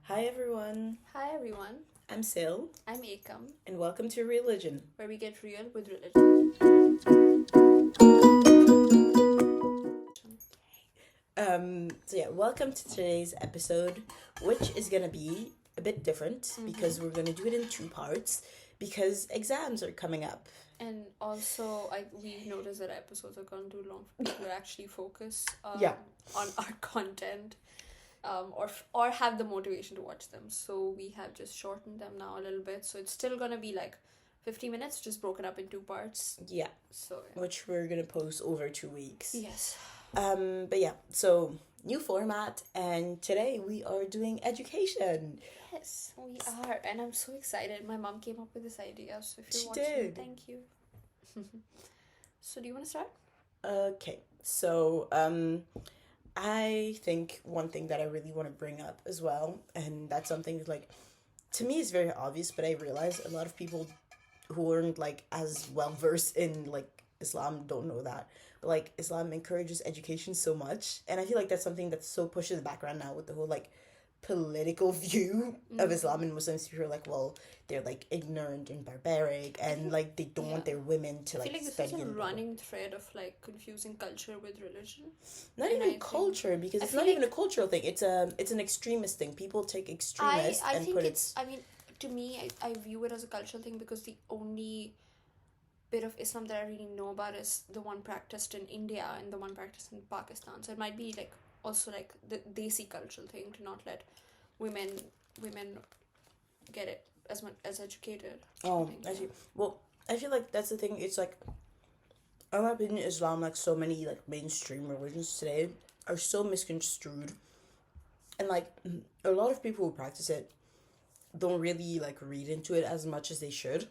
Hi everyone, Hi everyone, I'm Sil, I'm Ekam, and welcome to Religion. where we get real with religion. Welcome to today's episode, which is gonna be a bit different because we're gonna do it in two parts because exams are coming up. And also, we noticed that episodes are gone too long for people to actually focus Yeah. on our content, or have the motivation to watch them. So we have just shortened them now a little bit. So it's still gonna be like 50 minutes, just broken up in two parts. Yeah, So which we're gonna post over 2 weeks. yes, So new format, and today we are doing education. yes, we are, and I'm so excited. My mom came up with this idea. So if you're She watching, did. thank you. So do you want to start? Okay, I think one thing that I really want to bring up as well, and that's something like to me is very obvious, but I realize a lot of people who aren't like as well versed in like Islam don't know that. But like Islam encourages education so much, and I feel like that's something that's so pushed to the background now with the whole like political view of Islam and Muslims who are like, well, they're like ignorant and barbaric, and like they don't want their women to I like feel like this study is a in the running thread of like confusing culture with religion. not And I even think- culture because I it's feel not even a like- cultural thing. It's an extremist thing. People take extremist I and think put it's. I mean, to me, I view it as a cultural thing because the only bit of Islam that I really know about is the one practiced in India and the one practiced in Pakistan. So it might be like also like the desi cultural thing to not let women get it as much as educated. Oh, I see. Well, I feel like that's the thing. It's like, in my opinion, Islam, like so many like mainstream religions today, are so misconstrued, and like a lot of people who practice it don't really like read into it as much as they should.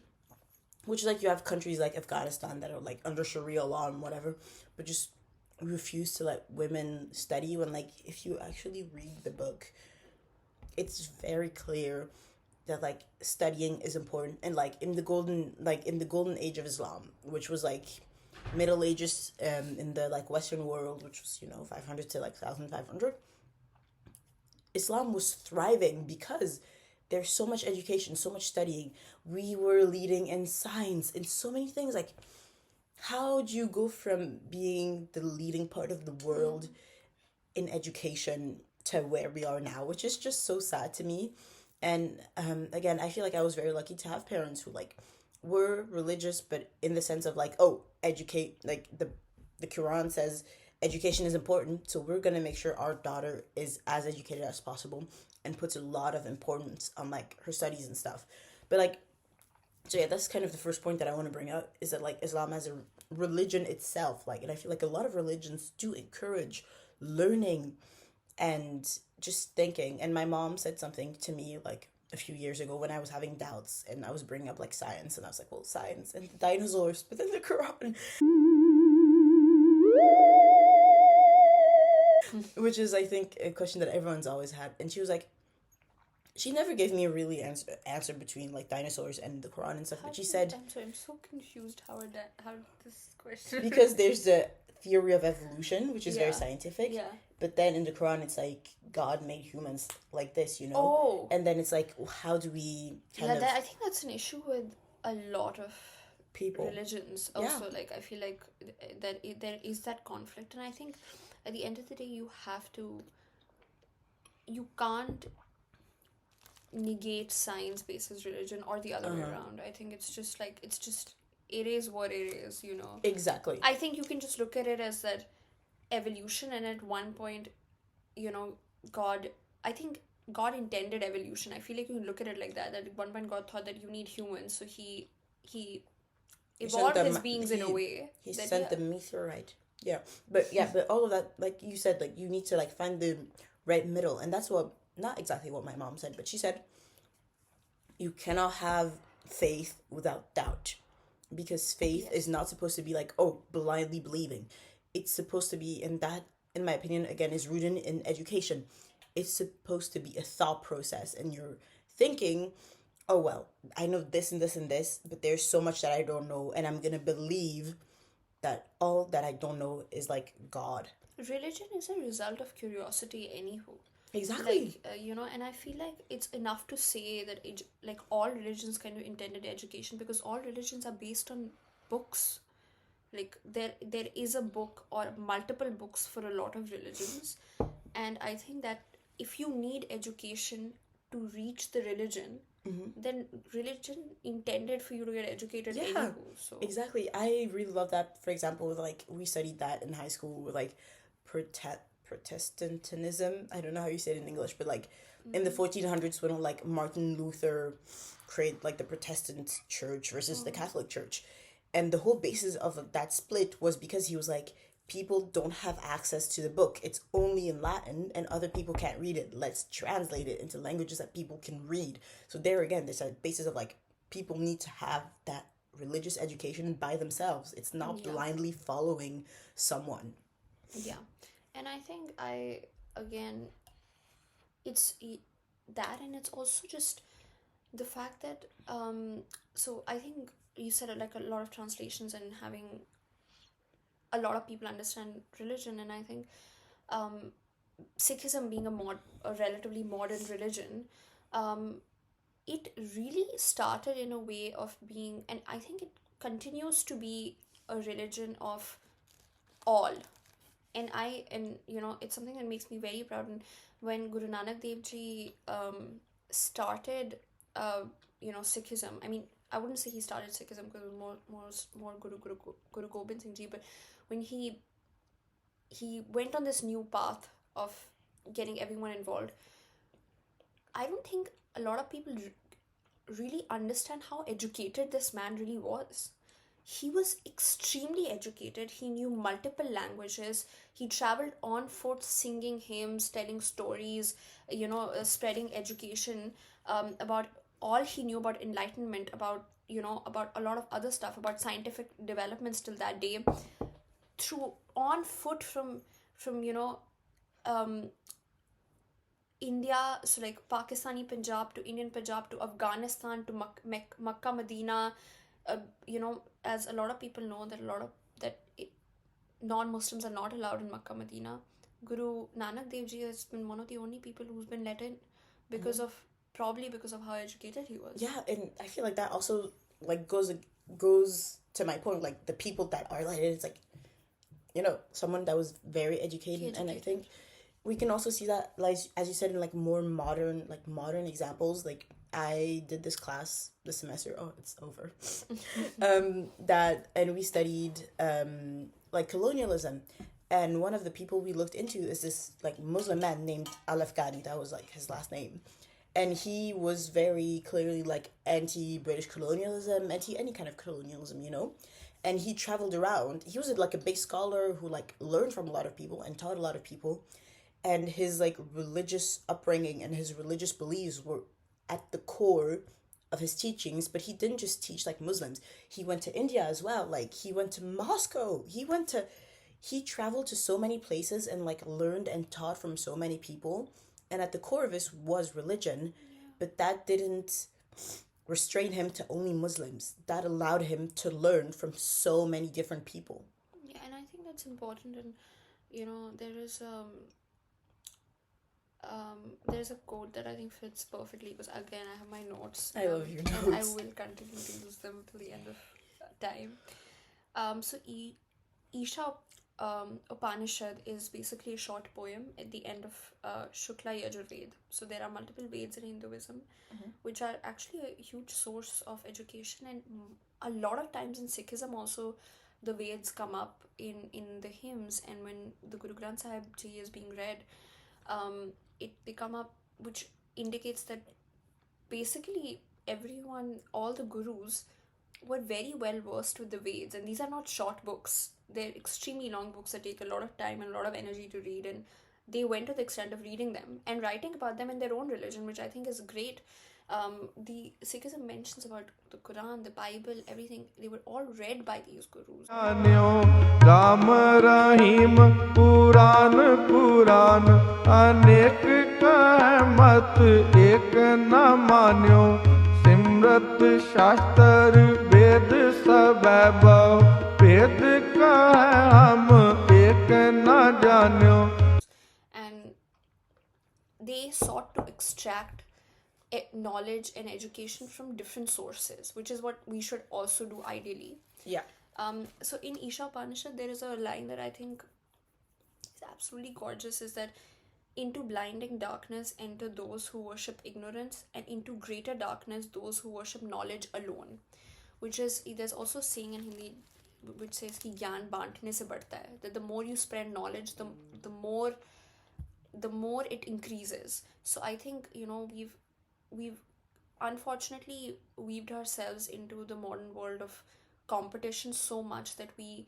Which is like you have countries like Afghanistan that are like under Sharia law and whatever, but just refuse to let women study when like if you actually read the book, it's very clear that like studying is important, and like in the golden age of Islam, which was like Middle Ages in the like Western world, which was 500 to like 1500, Islam was thriving because there's so much education, so much studying. We were leading in science, in so many things. Like, how do you go from being the leading part of the world in education to where we are now, which is just so sad to me. And again, I feel like I was very lucky to have parents who like were religious, but in the sense of like, oh, educate, like the Quran says education is important, so we're gonna make sure our daughter is as educated as possible and puts a lot of importance on like her studies and stuff. But like, so yeah, that's kind of the first point that I want to bring up is that like Islam as a religion itself, like, and I feel like a lot of religions do encourage learning and just thinking. And my mom said something to me like a few years ago when I was having doubts and I was bringing up like science, and I was like, well, science and dinosaurs, but then the Quran, which is I think a question that everyone's always had. And she was like, she never gave me a really answer between like dinosaurs and the Quran and stuff, but she said, I'm sorry, I'm so confused how this question. because there's the theory of evolution, which is very Yeah. scientific, Yeah. but then in the Quran it's like God made humans like this, Oh. and then it's like, how do we kind of I think that's an issue with a lot of people? religions. Also, like I feel like there is that conflict, and I think at the end of the day, you can't negate science basis religion or the other way around. I think it's just like it is what it is. Exactly. I think you can just look at it as that evolution, and at one point, God. I think God intended evolution. I feel like you can look at it like that. That at one point God thought that you need humans, so he evolved sent his them- beings in a way. He that, sent the meteorite. Yeah, but all of that, like you said, like you need to like find the right middle, and that's what not exactly what my mom said, but she said you cannot have faith without doubt, because faith is not supposed to be like, oh, blindly believing. It's supposed to be, and that, in my opinion, again, is rooted in education. It's supposed to be a thought process, and you're thinking, oh well, I know this and this and this, but there's so much that I don't know, and I'm gonna believe that all that I don't know is like God. Religion is a result of curiosity, anywho. Exactly. And I feel like it's enough to say that like all religions kind of intended education, because all religions are based on books. Like there is a book or multiple books for a lot of religions, and I think that if you need education to reach the religion, then religion intended for you to get educated Yeah, anywho. So exactly. I really love that. For example, like we studied that in high school with like Protestantism. I don't know how you say it in English, but like in the 1400s when like Martin Luther created like the Protestant church versus the Catholic church. And the whole basis of that split was because he was like, people don't have access to the book. It's only in Latin and other people can't read it. Let's translate it into languages that people can read. So there again, there's a basis of like people need to have that religious education by themselves. It's not yeah. blindly following someone. Yeah, and I think again, it's that, and it's also just the fact that so I think you said like a lot of translations and having a lot of people understand religion, and I think um, Sikhism being a relatively modern religion, um, it really started in a way of being, and I think it continues to be a religion of all. And it's something that makes me very proud. And when Guru Nanak Dev Ji started Sikhism, I mean, I wouldn't say he started Sikhism because it was more Guru Gobind Singh Ji, but when he went on this new path of getting everyone involved, I don't think a lot of people really understand how educated this man really was. He was extremely educated. He knew multiple languages. He traveled on foot singing hymns, telling stories, spreading education about all he knew about enlightenment, about a lot of other stuff, about scientific developments till that day, through on foot from um, India, so like Pakistani Punjab to Indian Punjab to Afghanistan to Makkah, Medina. As a lot of people know that non-Muslims are not allowed in Makkah, Medina. Guru Nanak Dev Ji has been one of the only people who's been let in because of probably because of how educated he was. Yeah, and I feel like that also like goes to my point. Like the people that are let in, it's like someone that was very educated. And I think we can also see that, like as you said, in like more modern examples. Like I did this class this semester. Oh, it's over. And we studied like colonialism, and one of the people we looked into is this like Muslim man named Al-Afghani. That was like his last name, and he was very clearly like anti-British colonialism, anti any kind of colonialism, and he traveled around. He was like a big scholar who like learned from a lot of people and taught a lot of people, and his like religious upbringing and his religious beliefs were at the core of his teachings. But he didn't just teach like Muslims. He went to India as well. Like he went to Moscow. He traveled to so many places and like learned and taught from so many people. And at the core of this was religion, but that didn't restrain him to only Muslims. That allowed him to learn from so many different people. Yeah, and I think that's important. And there is there's a quote that I think fits perfectly, because again I have my notes. I love your notes. And I will continue to use them till the end of time. So Isha Upanishad is basically a short poem at the end of Shukla Yajurved. So there are multiple Veds in Hinduism, which are actually a huge source of education, and a lot of times in Sikhism also the Veds come up in the hymns, and when the Guru Granth Sahib Ji is being read, they come up, which indicates that basically all the gurus were very well versed with the Veds, and these are not short books. They're extremely long books that take a lot of time and a lot of energy to read, and they went to the extent of reading them and writing about them in their own religion, which I think is great. The Sikhism mentions about the Quran, the Bible, everything. They were all read by these gurus. Ram Rahim Puran Puran Anek Kahmat Ek Na Manyo Simrat Shastar Ved Sabab Ved Kaham Ek Na Janyo. And sought to extract knowledge and education from different sources, which is what we should also do ideally. Yeah. So in Isha Upanishad, there is a line that I think is absolutely gorgeous, is that into blinding darkness enter those who worship ignorance, and into greater darkness those who worship knowledge alone. Which is, there's also a saying in Hindi which says कि ज्ञान बांटने से बढ़ता है, that the more you spread knowledge, the more it increases. So I think, you know, we've unfortunately weaved ourselves into the modern world of competition so much that we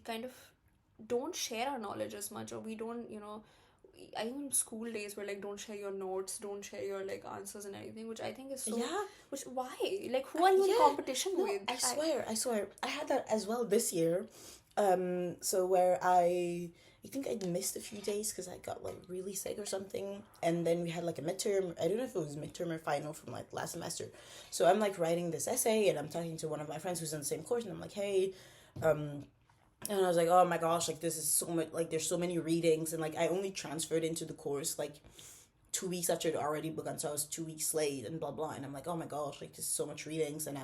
kind of don't share our knowledge as much, or we don't, you know, I think in school days we're like, don't share your notes, don't share your like answers and everything, which I think is so, Yeah. which, why, like, who are you in competition No, with? I swear I had that as well this year. So where I think I missed a few days because I got like really sick or something, and then we had like a midterm. I don't know if it was midterm or final from like last semester. So I'm like writing this essay, and I'm talking to one of my friends who's in the same course, and I'm like, hey, and I was like, oh my gosh, like this is so much, like there's so many readings, and like I only transferred into the course like 2 weeks after it already begun, so I was 2 weeks late and blah blah, and I'm like, oh my gosh, like there's so much readings, and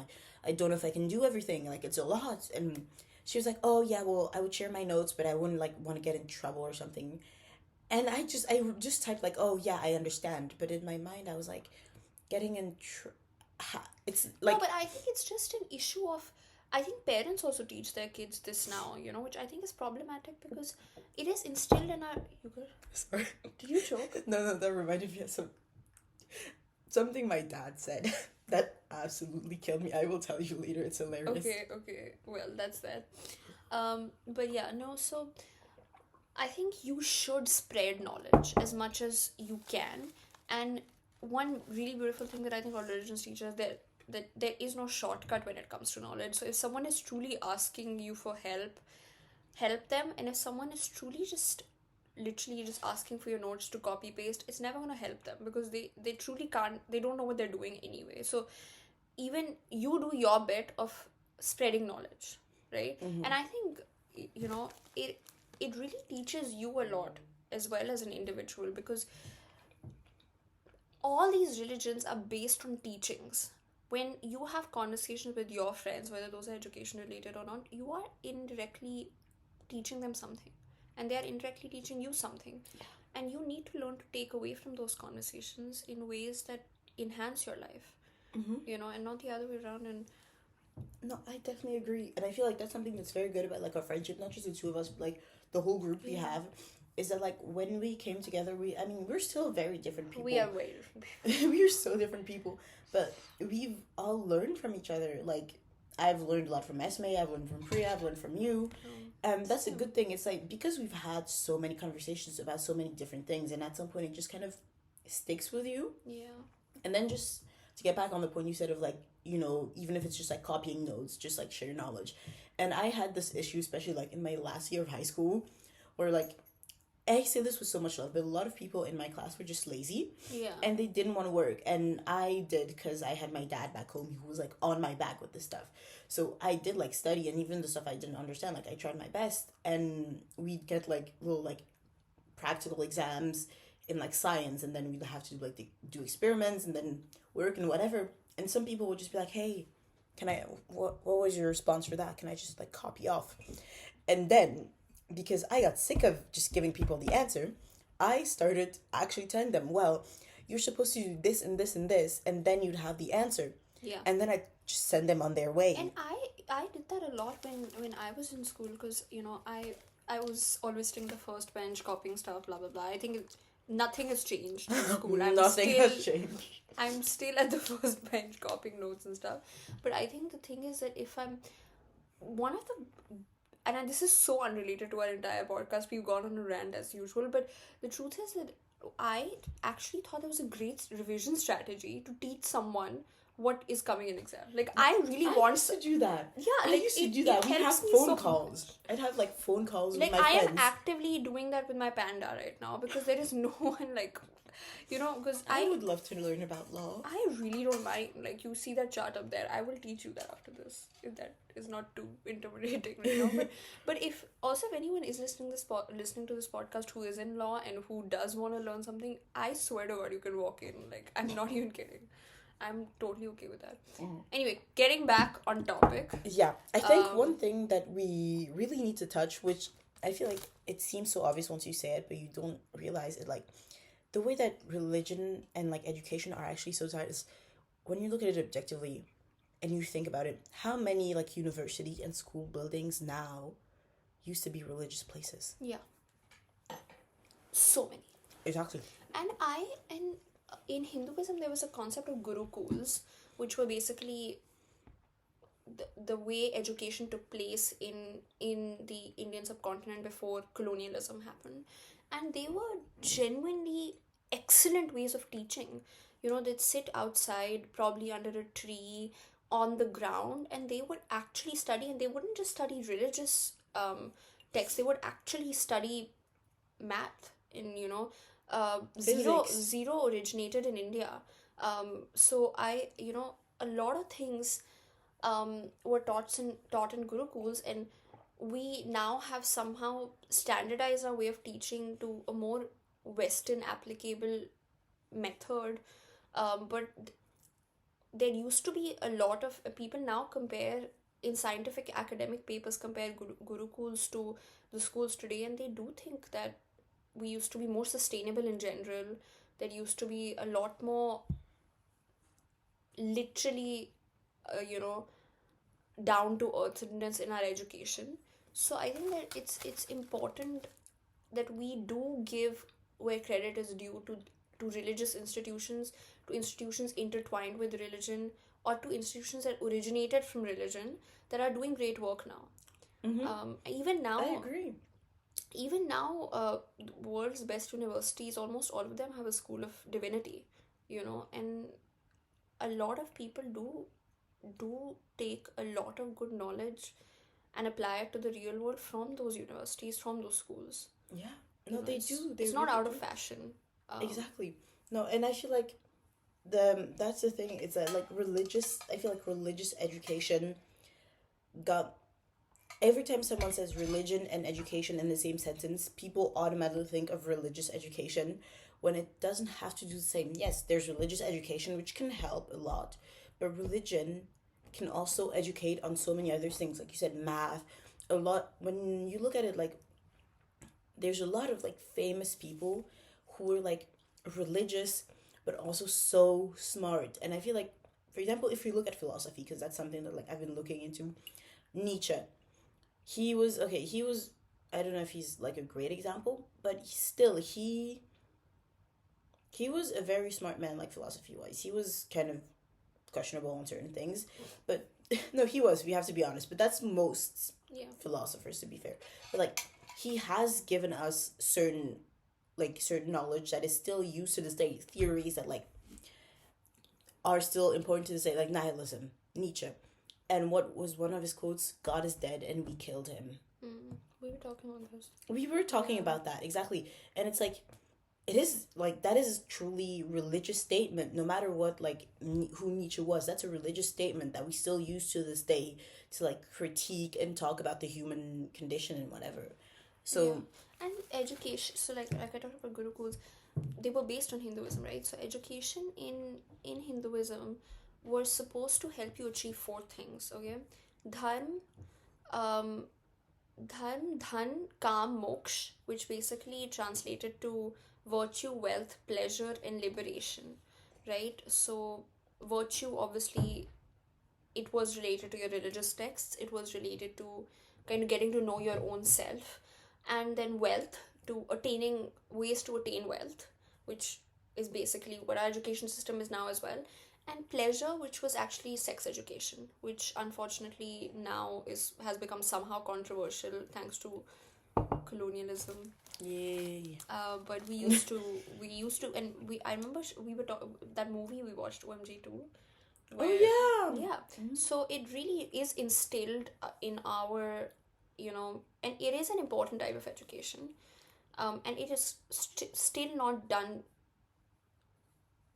I don't know if I can do everything, like it's a lot. And she was like, oh yeah, well I would share my notes, but I wouldn't like want to get in trouble or something. And I just typed like, oh yeah, I understand, but in my mind I was like, getting in it's like, no, but I think it's just an issue of, I think parents also teach their kids this now, you know, which I think is problematic because it is instilled in our... You good? sorry, Did you choke? no, that reminded me of something my dad said that absolutely killed me. I will tell you later, it's hilarious. Okay, well, that's that. But yeah, no, so I think you should spread knowledge as much as you can. And one really beautiful thing that I think all religions teach us, that there is no shortcut when it comes to knowledge. So if someone is truly asking you for help them. And if someone is truly just literally just asking for your notes to copy paste, it's never going to help them, because they truly can't, they don't know what they're doing anyway. So even you do your bit of spreading knowledge, right? And I think, you know, it really teaches you a lot as well as an individual, because all these religions are based on teachings. When you have conversations with your friends, whether those are education related or not, you are indirectly teaching them something, and they are indirectly teaching you something. And you need to learn to take away from those conversations in ways that enhance your life, you know, and not the other way around. And no, I definitely agree, and I feel like that's something that's very good about like our friendship, not just the two of us, but like the whole group we have, is that like when we came together, we're still very different people. we are very different people. We are so different people, but we've all learned from each other. Like I've learned a lot from Esme, I've learned from Priya, I've learned from you. That's a good thing. It's like, because we've had so many conversations about so many different things, and at some point it just kind of sticks with you. Yeah. And then just to get back on the point you said of like, you know, even if it's just like copying notes, just like share knowledge. And I had this issue, especially like in my last year of high school, where like, I say this with so much love, but a lot of people in my class were just lazy. Yeah. And they didn't want to work. And I did, because I had my dad back home who was like on my back with this stuff. So I did like study, and even the stuff I didn't understand, like I tried my best. And we'd get like little like practical exams in like science, and then we'd have to like do experiments and then work and whatever. And some people would just be like, hey, what was your response for that? Can I just like copy off? And then, because I got sick of just giving people the answer, I started actually telling them, well, you're supposed to do this and this and this, and then you'd have the answer. Yeah. And then I just send them on their way. And I did that a lot when I was in school, because, you know, I was always sitting the first bench copying stuff, blah blah blah. I think nothing has changed in school. Nothing has changed. I'm still at the first bench copying notes and stuff. But I think the thing is that if I'm one of the, and this is so unrelated to our entire podcast, we've gone on a rant as usual, but the truth is that I actually thought that was a great revision strategy to teach someone what is coming in exam. Like, I really want used to do that. Yeah, I like, used to it- do it that. We'd have helps me phone so calls. I'd have like phone calls like with my I friends. am actively doing that with my panda right now, because there is no one, like, you know, because I would love to learn about law. I really don't mind. Like, you see that chart up there, I will teach you that after this, if that is not too intimidating right now. But if anyone is listening to this podcast who is in law and who does want to learn something, I swear to God, you can walk in. Like, I'm not even kidding. I'm totally okay with that. Anyway, getting back on topic. Yeah, I think one thing that we really need to touch, which I feel like it seems so obvious once you say it, but you don't realize it, like the way that religion and like education are actually so tied is when you look at it objectively and you think about it, how many like university and school buildings now used to be religious places? Yeah. So many. Exactly. And in Hinduism, there was a concept of gurukuls, which were basically the way education took place in the Indian subcontinent before colonialism happened. And they were genuinely excellent ways of teaching. You know, they'd sit outside, probably under a tree, on the ground, and they would actually study, and they wouldn't just study religious texts, they would actually study math in, you know, Physics. zero originated in India. So a lot of things were taught in gurukuls, and we now have somehow standardized our way of teaching to a more Western applicable method. But there used to be a lot of people now compare in scientific academic papers, compare gurukuls to the schools today, and they do think that we used to be more sustainable in general. There used to be a lot more literally down to earthness in our education. So I think that it's important that we do give where credit is due to religious institutions, to institutions intertwined with religion, or to institutions that originated from religion that are doing great work now. Even now, I agree. even now, the world's best universities, almost all of them have a school of divinity, you know, and a lot of people do take a lot of good knowledge and apply it to the real world from those universities, from those schools. Yeah. You No, know, they it's, do. It's They not really out of do. fashion. Exactly. No, and I feel like that's the thing. It's that like religious. I feel like religious education got. Every time someone says religion and education in the same sentence, people automatically think of religious education when it doesn't have to do the same. Yes, there's religious education, which can help a lot, but religion can also educate on so many other things. Like you said, math, a lot. When you look at it, like, there's a lot of like famous people who are like religious, but also so smart. And I feel like, for example, if you look at philosophy, because that's something that like I've been looking into, Nietzsche. He was I don't know if he's like a great example, but he was a very smart man, like philosophy wise. He was kind of questionable on certain things, but no, he was, we have to be honest, but that's most philosophers, to be fair. But like, he has given us certain knowledge that is still used to this day, theories that like are still important to this day, like nihilism, Nietzsche. And what was one of his quotes? God is dead and we killed him. We were talking about this. We were talking about that, exactly. And it's like, it is like, that is a truly religious statement, no matter what, like, who Nietzsche was. That's a religious statement that we still use to this day to like critique and talk about the human condition and whatever. So and education, so like I talked about gurukuls, they were based on Hinduism, right? So education in Hinduism was supposed to help you achieve 4 things, okay? Dharma, dhan, kam, moksha, which basically translated to virtue, wealth, pleasure, and liberation, right? So virtue, obviously, it was related to your religious texts. It was related to kind of getting to know your own self. And then wealth, to attaining ways to attain wealth, which is basically what our education system is now as well. And pleasure, which was actually sex education, which unfortunately now has become somehow controversial thanks to colonialism. yay. But we used to, and I remember we were that movie we watched, OMG 2, Oh yeah. Yeah. So it really is instilled in our, and it is an important type of education. And it is still not done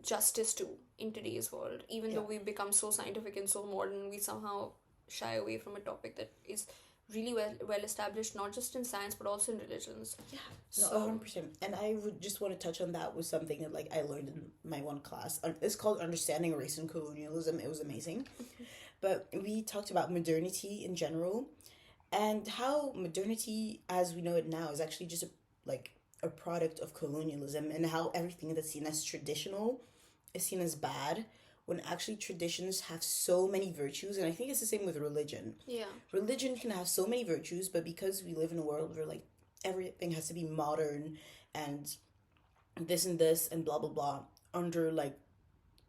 justice to in today's world. Even though Yeah. we've become so scientific and so modern, we somehow shy away from a topic that is really well established, not just in science but also in religions. No, So 100%. And I would just want to touch on that with something that like I learned in my one class. It's called Understanding Race and Colonialism. It was amazing. But we talked about modernity in general and how modernity as we know it now is actually just a product of colonialism, and how everything that's seen as traditional is seen as bad when actually traditions have so many virtues. And I think it's the same with religion. yeah, Religion can have so many virtues, but because we live in a world where like everything has to be modern and this and blah blah blah under like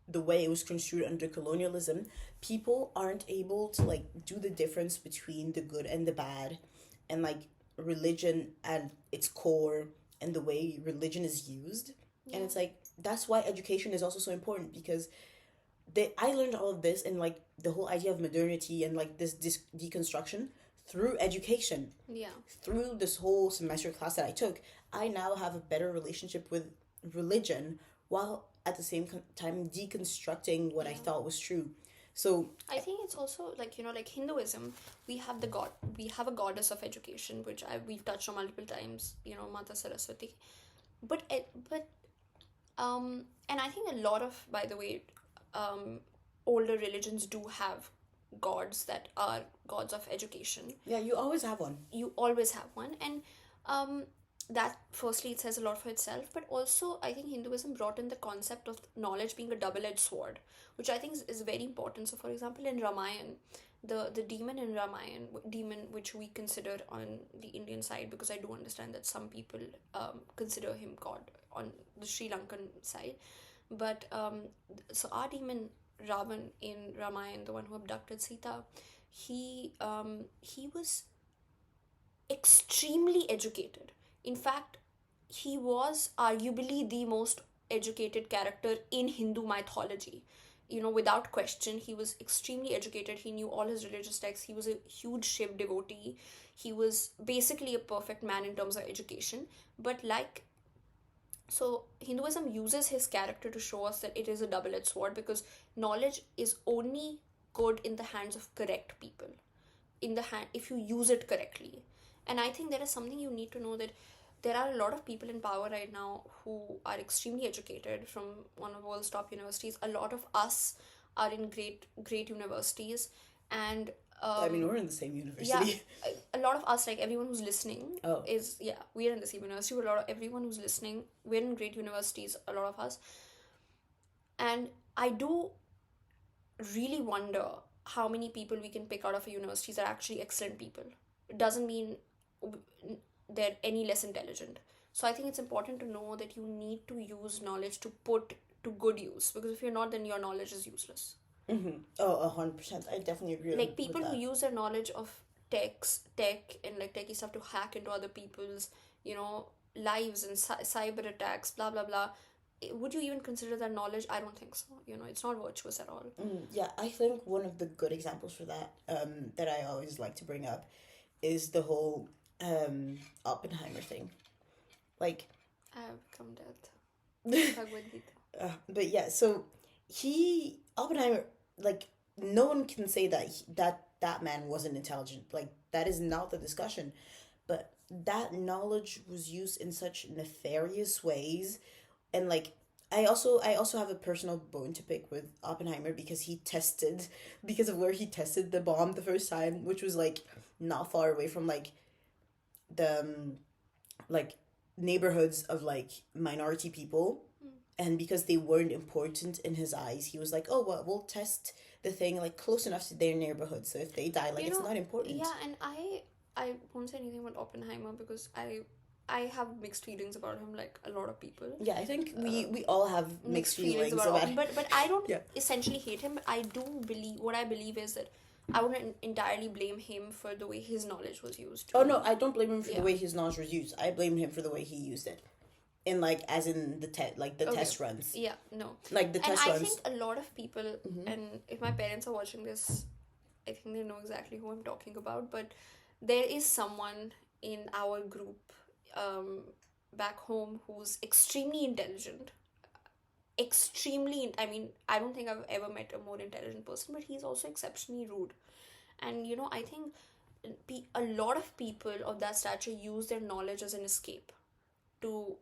the way it was construed under colonialism, people aren't able to like do the difference between the good and the bad, and like religion at its core and the way religion is used. And it's like that's why education is also so important, because I learned all of this and like the whole idea of modernity and like this deconstruction through education. yeah, Through this whole semester class that I took, I now have a better relationship with religion while at the same time deconstructing what I thought was true. So I think it's also like, like Hinduism, we have a goddess of education, which we've touched on multiple times, Mata Saraswati. And I think a lot of, by the way, older religions do have gods that are gods of education. yeah, you always have one. You always have one. And that firstly it says a lot for itself, but also I think Hinduism brought in the concept of knowledge being a double-edged sword, which I think is very important. So for example, in Ramayan, the demon in Ramayan, demon which we consider on the Indian side, because I do understand that some people consider him god on the Sri Lankan side, but so our demon Ravan in Ramayan, the one who abducted Sita, he was extremely educated. In fact, he was arguably the most educated character in Hindu mythology. Without question, he was extremely educated. He knew all his religious texts. He was a huge Shiv devotee. He was basically a perfect man in terms of education. But so Hinduism uses his character to show us that it is a double-edged sword, because knowledge is only good in the hands of correct people. If you use it correctly. And I think there is something you need to know, that there are a lot of people in power right now who are extremely educated from one of the world's top universities. A lot of us are in great universities, and I mean, we're in the same yeah, university. a lot of us, like everyone who's listening, Oh. we're in the same university. But everyone who's listening, we're in great universities, a lot of us. And I do really wonder how many people we can pick out of a universities are actually excellent people. It doesn't mean they're any less intelligent. So I think it's important to know that you need to use knowledge to put to good use, because if you're not, then your knowledge is useless. Oh, 100%. I definitely agree. Like people with who that. use their knowledge of tech and like techie stuff to hack into other people's, lives and cyber attacks, blah blah blah. Would you even consider that knowledge? I don't think so. It's not virtuous at all. Yeah, I think one of the good examples for that, that I always like to bring up, is the whole Oppenheimer thing. Like, I have become dead. Bhagavad Gita. but yeah, so Oppenheimer, like, no one can say that man wasn't intelligent. Like, that is not the discussion. But that knowledge was used in such nefarious ways, and like I also have a personal bone to pick with Oppenheimer, because because of where he tested the bomb the first time, which was like not far away from like the like neighborhoods of like minority people. And because they weren't important in his eyes, he was like, oh well, we'll test the thing like close enough to their neighborhood, so if they die, like, it's not important. Yeah, and I won't say anything about Oppenheimer, because I have mixed feelings about him, like a lot of people. Yeah, I think we all have mixed feelings about him. But I don't Yeah. essentially hate him. But I do believe, what I believe is that I wouldn't entirely blame him for the way his knowledge was used. Oh no, I don't blame him for Yeah. the way his knowledge was used. I blame him for the way he used it. in like as in the the Okay. test runs, Yeah, no. like the And test I runs. think a lot of people, and if my parents are watching this, I think they know exactly who I'm talking about. But there is someone in our group back home who's extremely intelligent. I mean, I don't think I've ever met a more intelligent person, but he's also exceptionally rude. And I think a lot of people of that stature use their knowledge as an escape to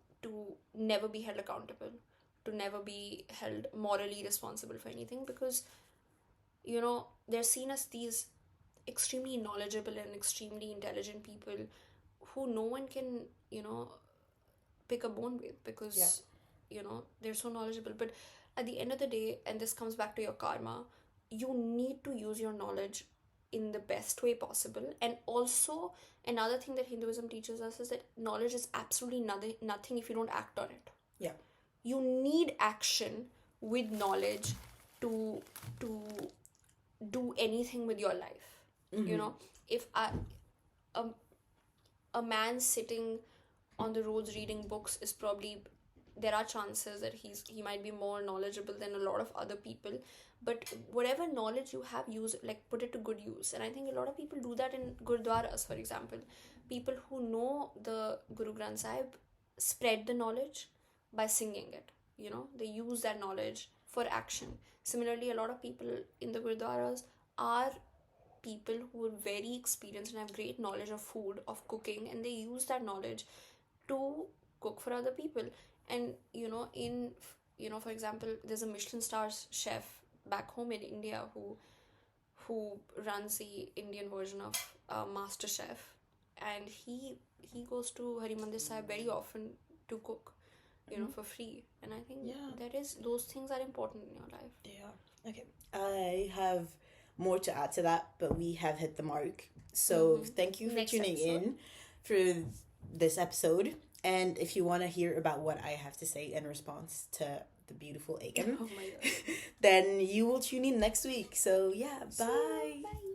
never be held accountable, to never be held morally responsible for anything, because they're seen as these extremely knowledgeable and extremely intelligent people who no one can pick a bone with, because they're so knowledgeable. But at the end of the day, and this comes back to your karma, you need to use your knowledge in the best way possible. And also, another thing that Hinduism teaches us is that knowledge is absolutely nothing if you don't act on it. Yeah. You need action with knowledge to do anything with your life. If a man sitting on the roads reading books is probably, there are chances that he might be more knowledgeable than a lot of other people. But whatever knowledge you have, use it, like put it to good use. And I think a lot of people do that in gurdwaras, for example. People who know the Guru Granth Sahib spread the knowledge by singing it. They use that knowledge for action. Similarly, a lot of people in the gurdwaras are people who are very experienced and have great knowledge of food, of cooking, and they use that knowledge to cook for other people. And for example, there's a Michelin stars chef back home in India who runs the Indian version of Master Chef, and he goes to Harimandir Sahib very often to cook, for free. And I think those things are important in your life. Yeah. Okay. I have more to add to that, but we have hit the mark. So thank you for Next tuning episode. in for this episode. And if you want to hear about what I have to say in response to the beautiful Aiken, Oh my god. then you will tune in next week. So yeah, bye. Bye.